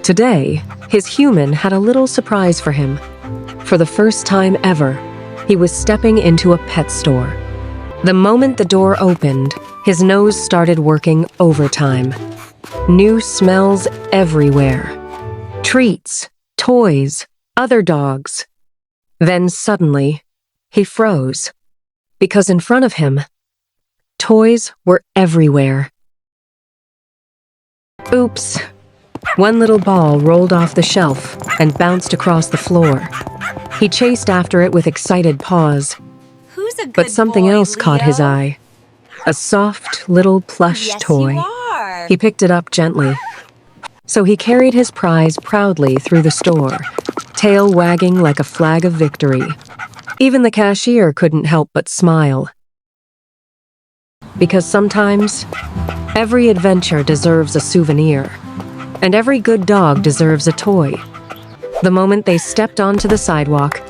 Today, his human had a little surprise for him. For the first time ever, he was stepping into a pet store. The moment the door opened, his nose started working overtime. New smells everywhere. Treats, toys, other dogs. Then suddenly, he froze. Because in front of him, toys were everywhere. Oops. One little ball rolled off the shelf and bounced across the floor. He chased after it with excited paws. Who's a good But something boy, else caught his Leo? eye. A soft little plush Yes, toy. you are. He picked it up gently. So he carried his prize proudly through the store, tail wagging like a flag of victory. Even the cashier couldn't help but smile. Because sometimes, every adventure deserves a souvenir, and every good dog deserves a toy. The moment they stepped onto the sidewalk,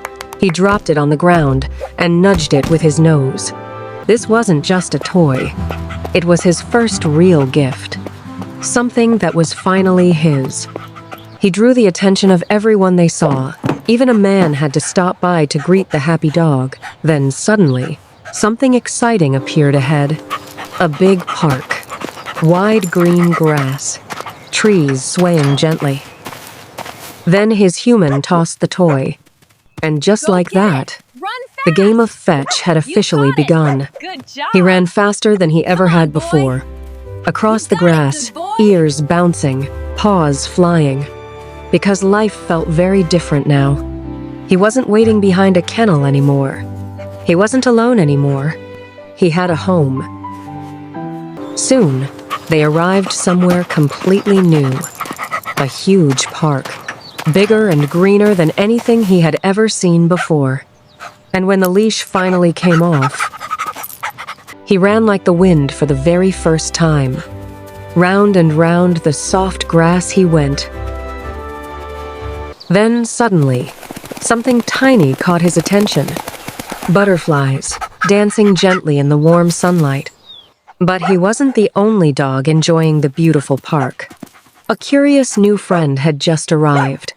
he dropped it on the ground and nudged it with his nose. This wasn't just a toy. It was his first real gift. Something that was finally his. He drew the attention of everyone they saw. Even a man had to stop by to greet the happy dog. Then suddenly, something exciting appeared ahead. A big park. Wide green grass. Trees swaying gently. Then his human tossed the toy. And just like that, the game of fetch had officially begun. Good job. He ran faster than he ever had before. Across the grass, ears bouncing, paws flying. Because life felt very different now. He wasn't waiting behind a kennel anymore. He wasn't alone anymore. He had a home. Soon, they arrived somewhere completely new. A huge park. Bigger and greener than anything he had ever seen before. And when the leash finally came off, he ran like the wind for the very first time. Round and round the soft grass he went. Then suddenly, something tiny caught his attention. Butterflies, dancing gently in the warm sunlight. But he wasn't the only dog enjoying the beautiful park. A curious new friend had just arrived.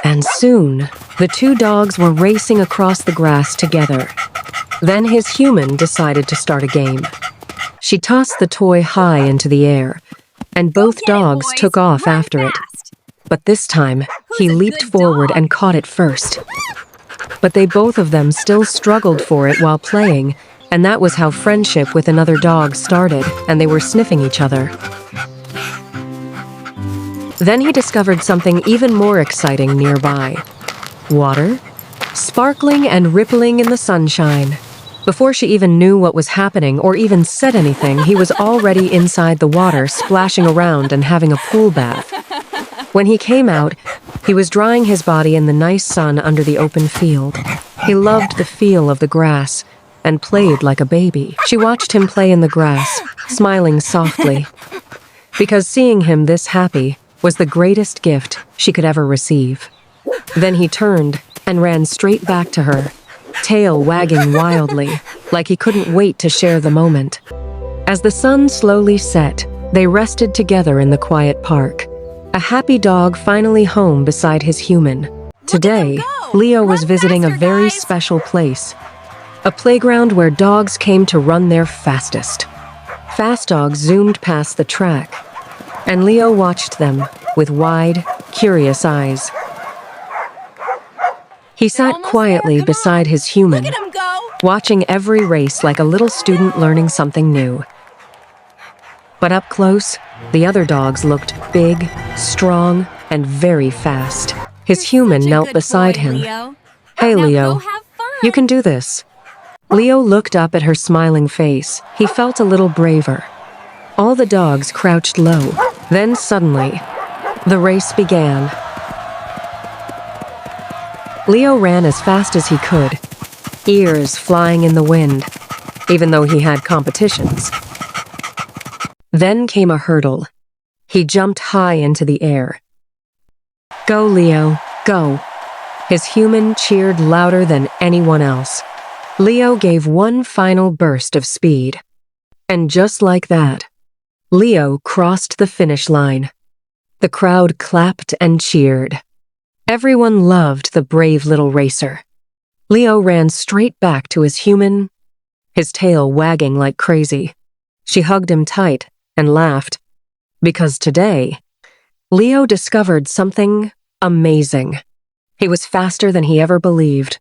And soon, the two dogs were racing across the grass together. Then his human decided to start a game. She tossed the toy high into the air, and both dogs took off after it. But this time, he leaped forward and caught it first. But they both of them still struggled for it while playing, and that was how friendship with another dog started, and they were sniffing each other. Then he discovered something even more exciting nearby. Water, sparkling and rippling in the sunshine. Before she even knew what was happening or even said anything, he was already inside the water, splashing around and having a pool bath. When he came out, he was drying his body in the nice sun under the open field. He loved the feel of the grass and played like a baby. She watched him play in the grass, smiling softly, because seeing him this happy was the greatest gift she could ever receive. Then he turned and ran straight back to her, tail wagging wildly, like he couldn't wait to share the moment. As the sun slowly set, they rested together in the quiet park. A happy dog finally home beside his human. Today, Leo was visiting a very special place. A playground where dogs came to run their fastest. Fast dogs zoomed past the track, and Leo watched them with wide, curious eyes. He sat quietly beside his human, Look at him go. watching every race like a little student learning something new. But up close, the other dogs looked big, strong, and very fast. His human Such a knelt good beside boy, him. Leo. "Hey, Now Leo, go have fun. you can do this." Leo looked up at her smiling face. He felt a little braver. All the dogs crouched low. Then suddenly, the race began. Leo ran as fast as he could, ears flying in the wind, even though he had competitions. Then came a hurdle. He jumped high into the air. "Go, Leo, go." His human cheered louder than anyone else. Leo gave one final burst of speed. And just like that, Leo crossed the finish line. The crowd clapped and cheered. Everyone loved the brave little racer. Leo ran straight back to his human, his tail wagging like crazy. She hugged him tight and laughed, because today, Leo discovered something amazing. He was faster than he ever believed.